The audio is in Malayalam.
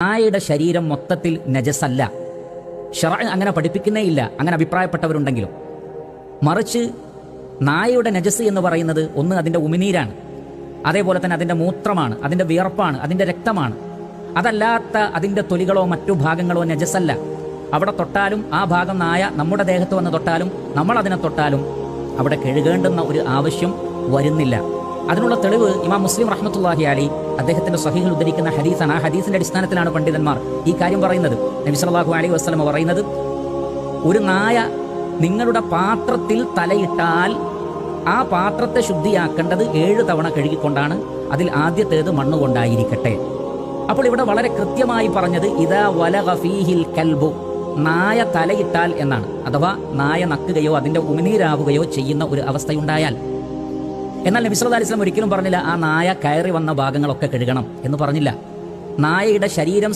നായയുടെ ശരീരം മൊത്തത്തിൽ നജസല്ല. ശറഅ് അങ്ങനെ പഠിപ്പിക്കുന്നേ ഇല്ല, അങ്ങനെ അഭിപ്രായപ്പെട്ടവരുണ്ടെങ്കിലും. മറിച്ച് നായയുടെ നജസ് എന്ന് പറയുന്നത് ഒന്ന് അതിൻ്റെ ഉമിനീരാണ്, അതേപോലെ തന്നെ അതിൻ്റെ മൂത്രമാണ്, അതിൻ്റെ വിയർപ്പാണ്, അതിൻ്റെ രക്തമാണ്. അതല്ലാത്ത അതിൻ്റെ തൊലികളോ മറ്റു ഭാഗങ്ങളോ നജസല്ല. അവിടെ തൊട്ടാലും ആ ഭാഗം നായ നമ്മുടെ ദേഹത്ത് വന്ന് തൊട്ടാലും നമ്മൾ അതിനെ തൊട്ടാലും അവിടെ കഴുകേണ്ടുന്ന ഒരു ആവശ്യം വരുന്നില്ല. അതിനുള്ള തെളിവ് ഇമാം മുസ്ലിം റഹ്മത്തുള്ളാഹി അലൈഹി അദ്ദേഹത്തിന്റെ സ്വഹീഹിൽ ഉദ്ധരിക്കുന്ന ഹദീസാണ്. ആ ഹദീസിന്റെ അടിസ്ഥാനത്തിലാണ് പണ്ഡിതന്മാർ ഈ കാര്യം പറയുന്നത്. നബി സല്ലല്ലാഹു അലൈഹി വസല്ലം പറയുന്നത്, ഒരു നായ നിങ്ങളുടെ പാത്രത്തിൽ തലയിട്ടാൽ ആ പാത്രത്തെ ശുദ്ധിയാക്കേണ്ടത് 7 തവണ കഴുകിക്കൊണ്ടാണ്. അതിൽ ആദ്യത്തേത് മണ്ണുകൊണ്ടായിരിക്കട്ടെ. അപ്പോൾ ഇവിടെ വളരെ കൃത്യമായി പറഞ്ഞത് ഇദാ വലഗ ഫീഹിൽ കൽബു, നായ തലയിട്ടാൽ എന്നാണ്. അഥവാ നായ നക്കുകയോ അതിന്റെ ഉമിനീരാവുകയോ ചെയ്യുന്ന ഒരു അവസ്ഥയുണ്ടായാൽ. എന്നാൽ നബി സല്ലല്ലാഹു അലൈഹി വസല്ലം ഒരിക്കലും പറഞ്ഞില്ല ആ നായ കയറി വന്ന ഭാഗങ്ങളൊക്കെ കഴുകണം എന്ന് പറഞ്ഞില്ല. നായയുടെ ശരീരം